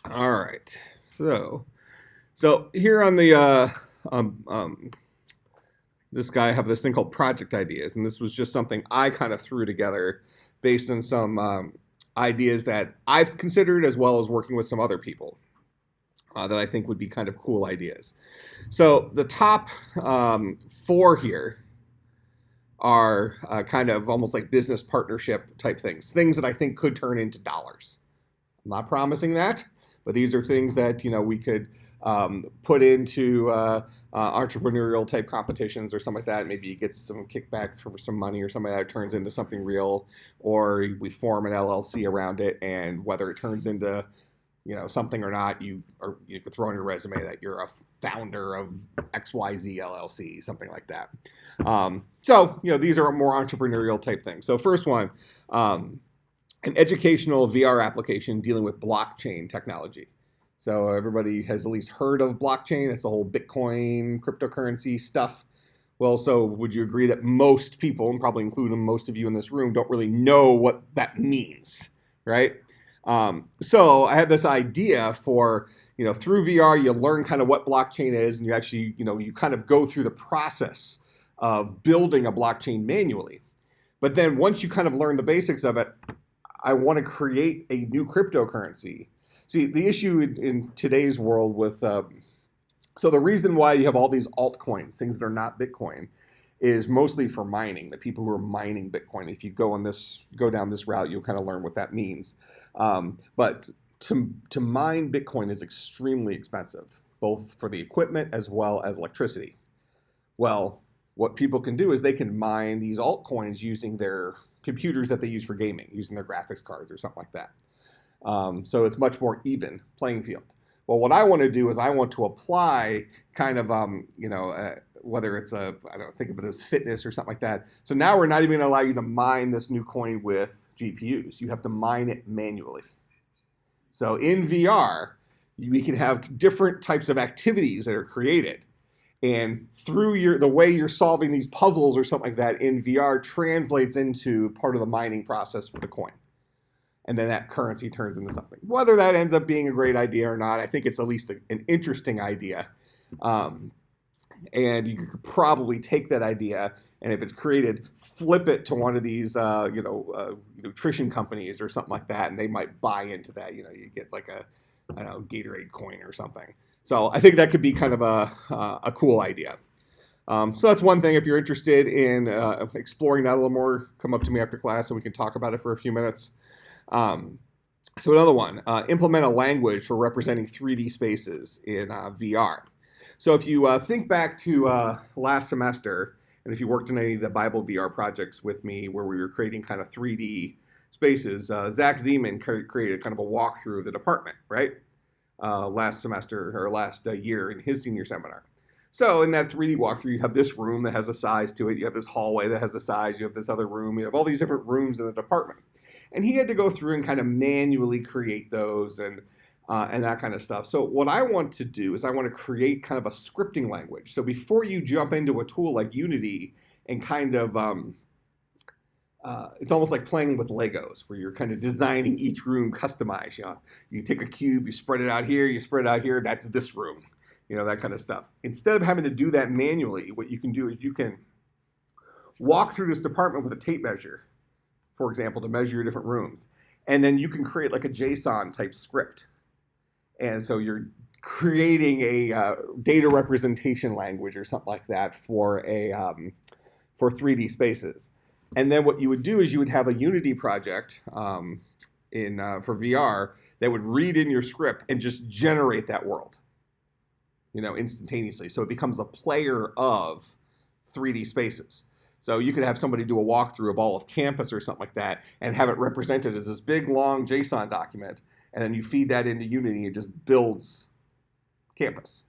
All right. So here on the this guy, I have this thing called project ideas, and this was just something I kind of threw together based on some ideas that I've considered, as well as working with some other people that I think would be kind of cool ideas. So the top 4 here are kind of almost like business partnership type things that I think could turn into dollars. I'm not promising that, but these are things that we could put into entrepreneurial type competitions or something like that. Maybe you get some kickback for some money or something that turns into something real, or we form an LLC around it, and whether it turns into something or not, you could throw on your resume that you're a founder of XYZ LLC, something like that. So these are more entrepreneurial type things. So first one, an educational VR application dealing with blockchain technology. So everybody has at least heard of blockchain. It's the whole Bitcoin, cryptocurrency stuff. Well, so would you agree that most people, and probably including most of you in this room, don't really know what that means, right? So I had this idea for, through VR, you learn kind of what blockchain is, and you actually, you kind of go through the process of building a blockchain manually. But then once you kind of learn the basics of it, I want to create a new cryptocurrency. See, the issue in today's world with, so the reason why you have all these altcoins, things that are not Bitcoin, is mostly for mining, the people who are mining Bitcoin. If you go down this route, you'll kind of learn what that means. But to mine Bitcoin is extremely expensive, both for the equipment as well as electricity. Well, what people can do is they can mine these altcoins using their computers that they use for gaming, using their graphics cards or something like that. So it's much more even playing field. Well, what I want to do is I want to apply kind of, whether it's think of it as fitness or something like that. So now we're not even going to allow you to mine this new coin with GPUs. You have to mine it manually. So in VR, we can have different types of activities that are created. And through the way you're solving these puzzles or something like that in VR translates into part of the mining process for the coin. And then that currency turns into something. Whether that ends up being a great idea or not, I think it's at least an interesting idea. And you could probably take that idea, and if it's created, flip it to one of these, nutrition companies or something like that, and they might buy into that. You get like Gatorade coin or something. So I think that could be kind of a cool idea. So that's one thing. If you're interested in exploring that a little more, come up to me after class and we can talk about it for a few minutes. So another one, implement a language for representing 3D spaces in VR. So if you think back to last semester, and if you worked in any of the Bible VR projects with me where we were creating kind of 3D spaces, Zach Zeman created kind of a walkthrough of the department, right? Last semester or last year in his senior seminar. So in that 3D walkthrough, you have this room that has a size to it. You have this hallway that has a size. You have this other room. You have all these different rooms in the department. And he had to go through and kind of manually create those and that kind of stuff. So what I want to do is I want to create kind of a scripting language. So before you jump into a tool like Unity and kind of, it's almost like playing with Legos where you're kind of designing each room customized. You take a cube, you spread it out here, you spread it out here, that's this room. That kind of stuff. Instead of having to do that manually, what you can do is you can walk through this department with a tape measure, for example, to measure your different rooms. And then you can create like a JSON type script. And so you're creating a data representation language or something like that for 3D spaces. And then what you would do is you would have a Unity project for VR that would read in your script and just generate that world. Instantaneously. So it becomes a player of 3D spaces. So you could have somebody do a walkthrough of all of campus or something like that and have it represented as this big, long JSON document. And then you feed that into Unity and it just builds campus.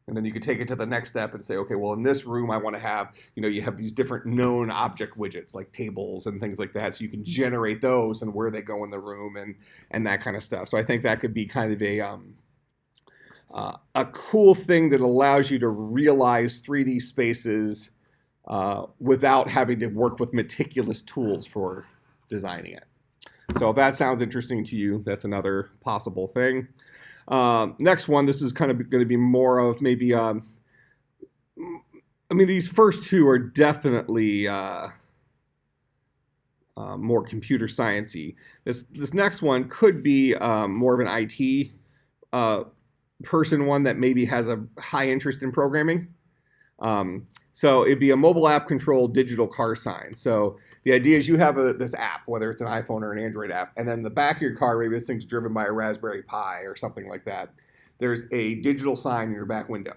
And then you could take it to the next step and say, okay, well, in this room, I want to have, you have these different known object widgets like tables and things like that. So you can generate those and where they go in the room and that kind of stuff. So I think that could be kind of a cool thing that allows you to realize 3D spaces without having to work with meticulous tools for designing it. So if that sounds interesting to you, that's another possible thing. Next one, this is kind of going to be more of maybe, these first two are definitely more computer science-y. This next one could be more of an IT person one that maybe has a high interest in programming. So it'd be a mobile app controlled digital car sign. So the idea is you have this app, whether it's an iPhone or an Android app, and then the back of your car, maybe this thing's driven by a Raspberry Pi or something like that. There's a digital sign in your back window.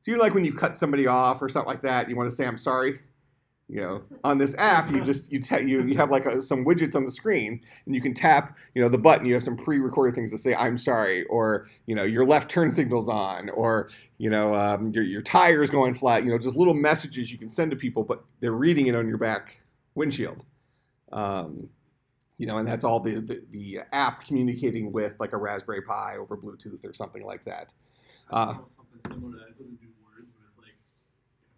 So like when you cut somebody off or something like that, you want to say, I'm sorry. On this app, you have like some widgets on the screen, and you can tap, the button. You have some pre-recorded things to say, "I'm sorry," or your left turn signal's on, or your tire's going flat. Just little messages you can send to people, but they're reading it on your back windshield. And that's all the app communicating with like a Raspberry Pi over Bluetooth or something like that. Something similar to that. It doesn't do words, but it's like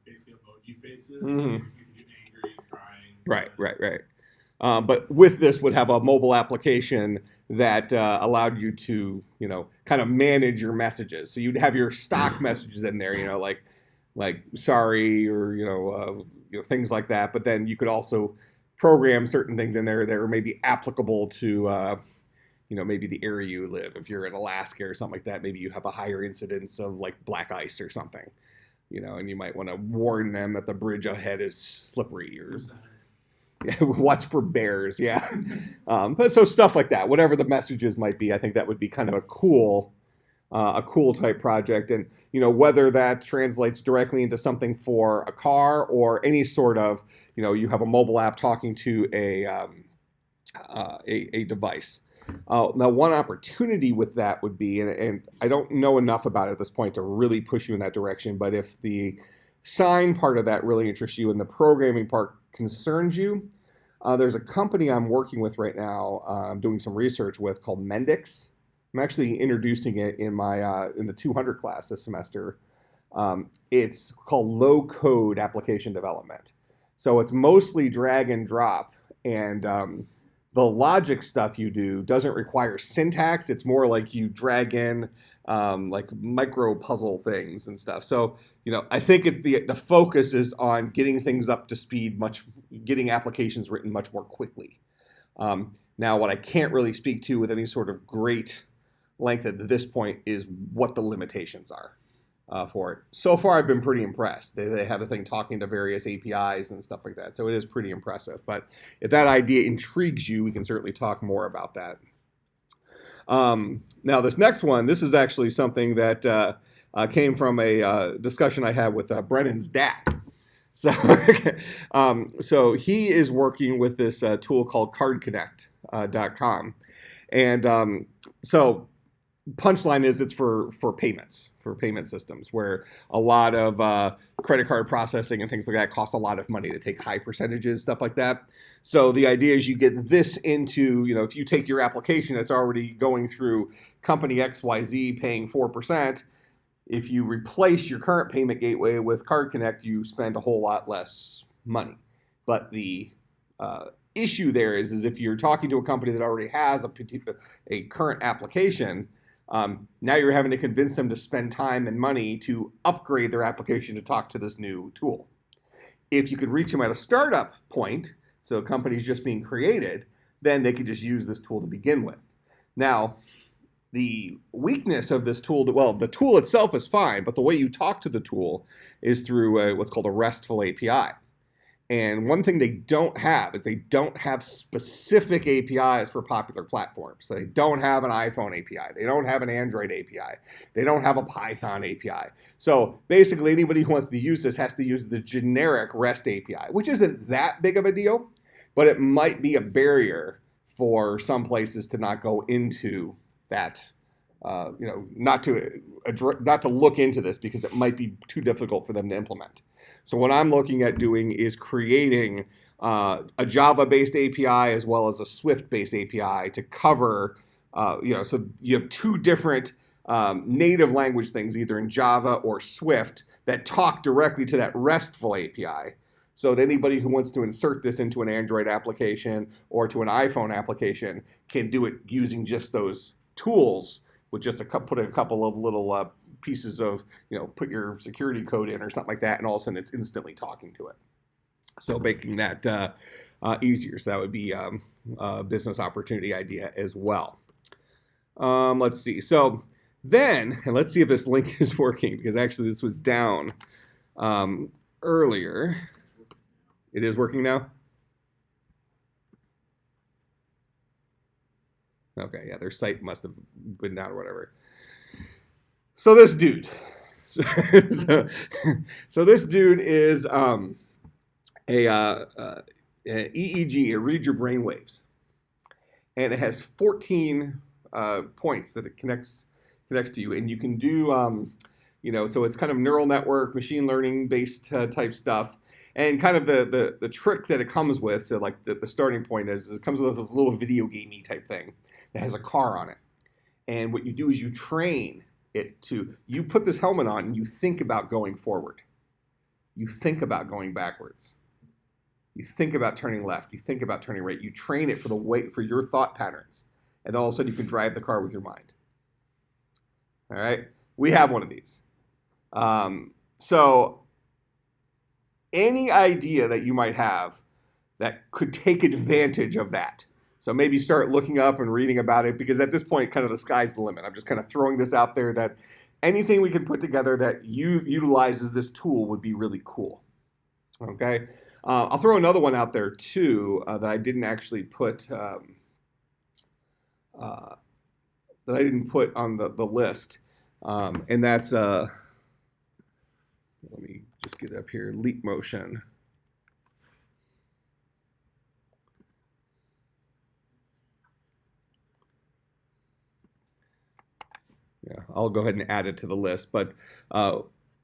basically emoji faces. Mm-hmm. Angry, crying. Right. But with this would have a mobile application that allowed you to, kind of manage your messages. So you'd have your stock messages in there, like sorry or, things like that. But then you could also program certain things in there that are maybe applicable to, maybe the area you live. If you're in Alaska or something like that, maybe you have a higher incidence of like black ice or something. And you might want to warn them that the bridge ahead is slippery or watch for bears. Yeah. But so stuff like that, whatever the messages might be, I think that would be kind of a cool type project. And, whether that translates directly into something for a car or any sort of, you have a mobile app talking to a device. Now, one opportunity with that would be, and I don't know enough about it at this point to really push you in that direction, but if the sign part of that really interests you and the programming part concerns you, there's a company I'm working with right now, I'm doing some research with called Mendix. I'm actually introducing it in my in the 200 class this semester. It's called low code application development. So it's mostly drag and drop, and the logic stuff you do doesn't require syntax. It's more like you drag in like micro puzzle things and stuff. So, I think the focus is on getting things up to speed, getting applications written much more quickly. Now, what I can't really speak to with any sort of great length at this point is what the limitations are for it. So far, I've been pretty impressed. They have a thing talking to various APIs and stuff like that. So it is pretty impressive. But if that idea intrigues you, we can certainly talk more about that. Now, this next one, this is actually something that came from a discussion I had with Brennan's dad. So, so he is working with this tool called cardconnect.com. And so punchline is it's for payments, for payment systems, where a lot of credit card processing and things like that cost a lot of money to take high percentages, stuff like that. So the idea is you get this into, if you take your application that's already going through company XYZ paying 4%, if you replace your current payment gateway with Card Connect, you spend a whole lot less money. But the issue there is if you're talking to a company that already has a current application, now you're having to convince them to spend time and money to upgrade their application to talk to this new tool. If you could reach them at a startup point, so a company's just being created, then they could just use this tool to begin with. Now, the weakness of this tool, the tool itself is fine, but the way you talk to the tool is through what's called a RESTful API. And one thing they don't have is they don't have specific APIs for popular platforms. So they don't have an iPhone API. They don't have an Android API. They don't have a Python API. So basically anybody who wants to use this has to use the generic REST API, which isn't that big of a deal, but it might be a barrier for some places to not go into that, not to look into this because it might be too difficult for them to implement. So what I'm looking at doing is creating a Java-based API as well as a Swift-based API to cover, so you have two different native language things, either in Java or Swift, that talk directly to that RESTful API. So that anybody who wants to insert this into an Android application or to an iPhone application can do it using just those tools with just put a couple of little pieces of, put your security code in or something like that, and all of a sudden it's instantly talking to it. So making that easier. So that would be a business opportunity idea as well. Let's see. So then, and let's see if this link is working, because actually this was down earlier. It is working now? Okay, yeah, their site must have been down or whatever. So this dude, so this dude is a EEG, a read your brain waves, and it has 14 points that it connects to you, and you can do, so it's kind of neural network, machine learning based type stuff. And kind of the trick that it comes with, so like the starting point is it comes with this little video gamey type thing that has a car on it. And what you do is you train it you put this helmet on and you think about going forward. You think about going backwards. You think about turning left. You think about turning right. You train it for your thought patterns. And then all of a sudden you can drive the car with your mind. All right? We have one of these. So any idea that you might have that could take advantage of that. So maybe start looking up and reading about it, because at this point, kind of the sky's the limit. I'm just kind of throwing this out there that anything we can put together that utilizes this tool would be really cool. Okay? I'll throw another one out there too that I didn't actually put on the list, and that's let me just get up here. Leap motion. Yeah, I'll go ahead and add it to the list, but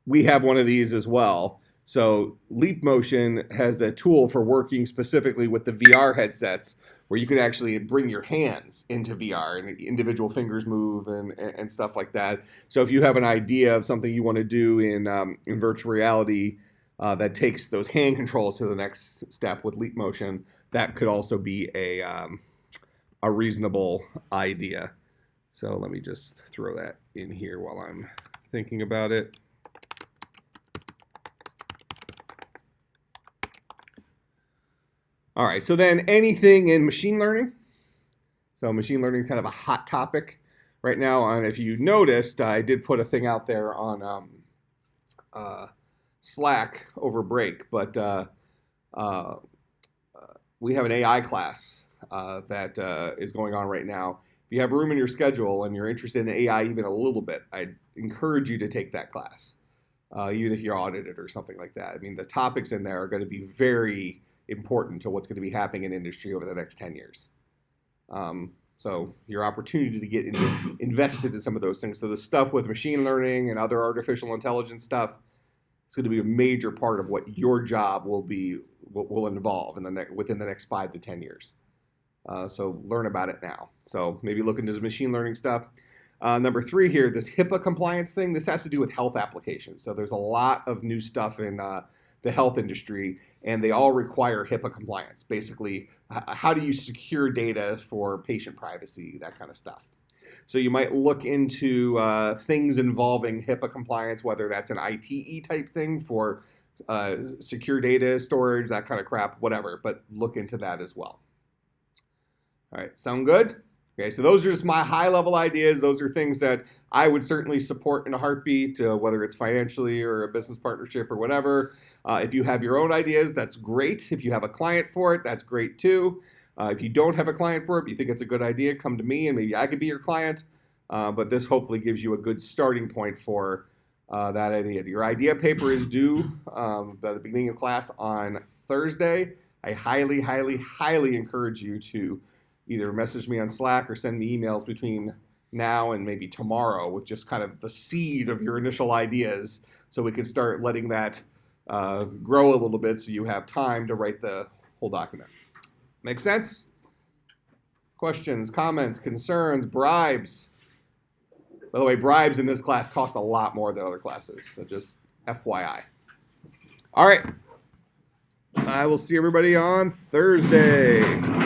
we have one of these as well. So Leap Motion has a tool for working specifically with the VR headsets, where you can actually bring your hands into VR and individual fingers move and stuff like that. So if you have an idea of something you want to do in virtual reality that takes those hand controls to the next step with Leap Motion, that could also be a reasonable idea. So let me just throw that in here while I'm thinking about it. All right, so then anything in machine learning. So machine learning is kind of a hot topic right now. And if you noticed, I did put a thing out there on Slack over break, but we have an AI class that is going on right now. If you have room in your schedule and you're interested in AI even a little bit, I'd encourage you to take that class, even if you're audited or something like that. I mean, the topics in there are going to be very important to what's going to be happening in industry over the next 10 years. So your opportunity to get invested in some of those things. So the stuff with machine learning and other artificial intelligence stuff, it's going to be a major part of what your job will involve within the next 5 to 10 years. So learn about it now. So maybe look into machine learning stuff. Number 3 here, this HIPAA compliance thing, this has to do with health applications. So there's a lot of new stuff in the health industry, and they all require HIPAA compliance. Basically, how do you secure data for patient privacy, that kind of stuff. So you might look into things involving HIPAA compliance, whether that's an ITE type thing for secure data storage, that kind of crap, whatever, but look into that as well. All right, sound good? Okay, so those are just my high-level ideas. Those are things that I would certainly support in a heartbeat, whether it's financially or a business partnership or whatever. If you have your own ideas, that's great. If you have a client for it, that's great too. If you don't have a client for it, but you think it's a good idea, come to me and maybe I could be your client. But this hopefully gives you a good starting point for that idea. Your idea paper is due at the beginning of class on Thursday. I highly, highly, highly encourage you to either message me on Slack or send me emails between now and maybe tomorrow with just kind of the seed of your initial ideas so we can start letting that grow a little bit so you have time to write the whole document. Make sense? Questions, comments, concerns, bribes? By the way, bribes in this class cost a lot more than other classes, so just FYI. All right. I will see everybody on Thursday.